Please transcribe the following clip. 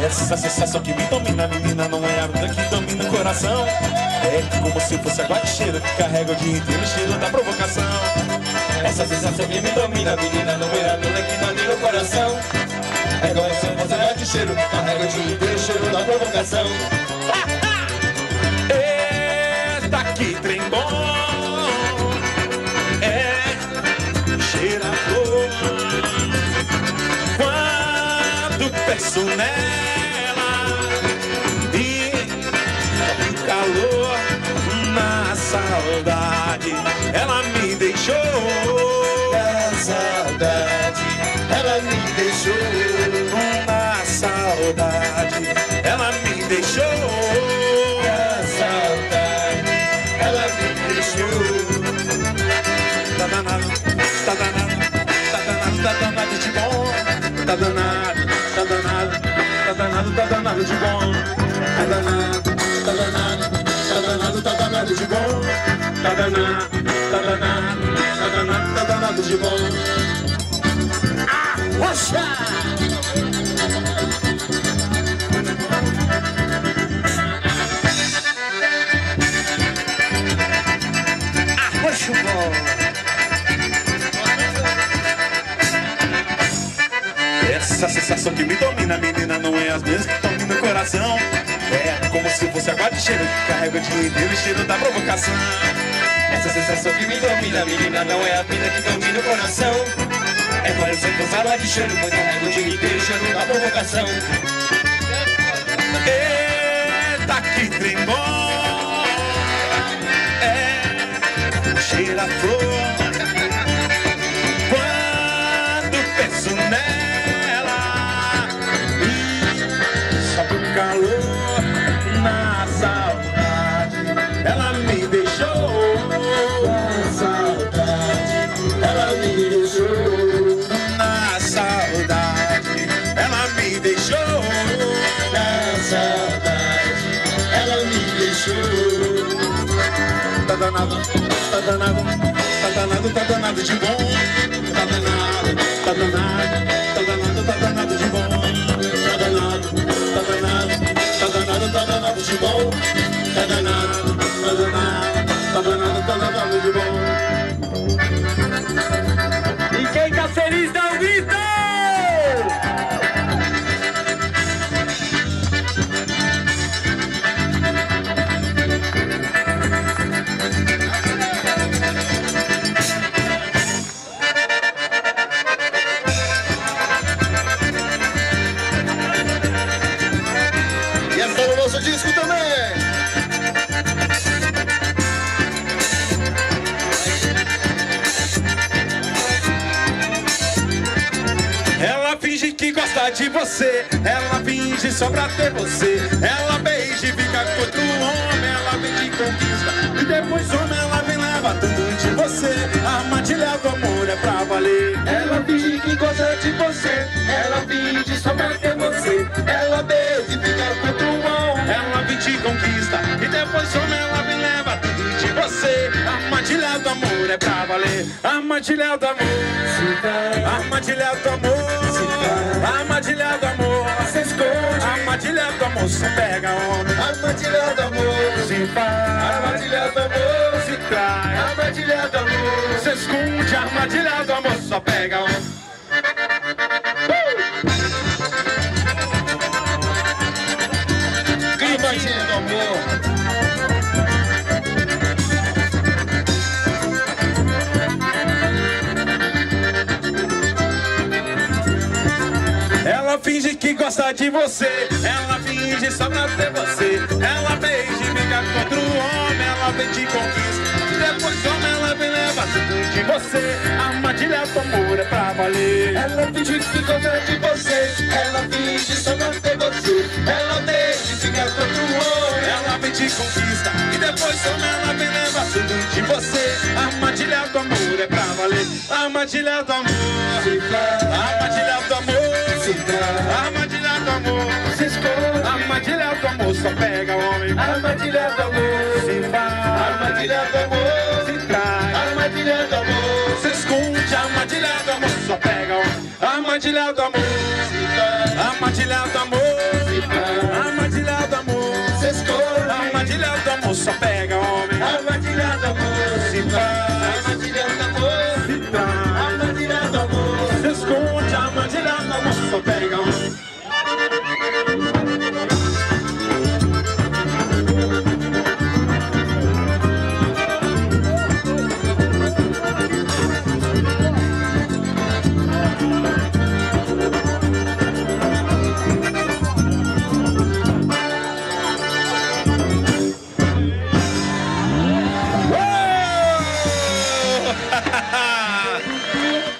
Essa sensação que me domina, menina, não é a vida que domina o coração. É como se fosse água de cheiro que carrega o dia inteiro o cheiro da provocação. Essa sensação que me domina, menina, não é a vida que domina o coração. É como se fosse água de cheiro que carrega o dia inteiro o cheiro da provocação. Eita, que trem bom! É, cheira a flor. Quando penso nela e o calor na saudade, ela me deixou. Na saudade, ela me deixou. Na saudade, ela me deixou. Na saudade, ela me deixou. Tá danado, tá danado, tá danado, tá danado de bom. Tá danado, tá danado, tá danado, tá danado de bom. Tá danado, tá danado, tá danado, tá danado de bom. Tá danado, tá danado, tá danado, tá danado de bom. Oxa! Arroxo bom. Essa sensação que me domina, menina, não é as mesmas que dominam o coração. É como se fosse água de cheiro que carrega o dia inteiro o cheiro da provocação. Essa sensação que me domina, menina, não é a vida que domina o coração. É quando você cansava de cheiro, quando carrega o dia inteiro o cheiro da provocação. Eita, que trem bom! É, cheira a flor. Quando penso nela e sobe o calor na saudade, ela me deixou. Na saudade, ela me deixou. Na saudade, ela me deixou. Na saudade, ela me deixou. Tá danado, tá danado, tá danado, tá danado de bom. Tá danado, tá danado, tá danado, tá danado de bom. Tá danado, tá danado, tá danado, tá danado de bom. Tá danado, tá danado, tá danado, tá danado de bom. E quem tá feliz dá um grito! E essa é o nosso disco também. Ela finge que gosta de você, ela finge só pra ter você. Ela beija e fica com outro homem, ela vem te conquista. E depois homem, ela vem leva tudo de você. A armadilha do amor é pra valer. Ela finge que gosta de você. Ela finge só pra ter você. Ela beija e fica com outro homem. Ela vem te conquista. E depois homem, ela vem leva tudo de você. A armadilha do amor é pra valer. A armadilha do amor. A armadilha do amor. A armadilha do amor. Se esconde. A armadilha do amor só pega homem. Armadilha do amor. Se faz. Armadilha do amor. Se trai. Armadilha do amor. Se esconde. A armadilha do amor só pega homem. Armadilha do amor. Ela finge que gosta de você, ela finge só pra ter você. Ela beija e fica com outro homem, ela vem te conquista. Depois homem, ela vem levar tudo de você. A armadilha do amor é pra valer. Ela finge que gosta de você. Ela finge só pra ter você. Ela beija e fica com outro homem. Ela vem te conquista. E depois homem, ela vem levar tudo de você. A armadilha do amor é pra valer. A armadilha do amor. A armadilha do amor. A armadilha do amor. Se esconde. A armadilha do amor só pega homem. Armadilha do amor. Se faz. Armadilha do amor. Se trai. Armadilha do amor. Se esconde. A armadilha do amor só pega homem. A armadilha do amor. A armadilha do amor. só pega homem. Armadilha do amor.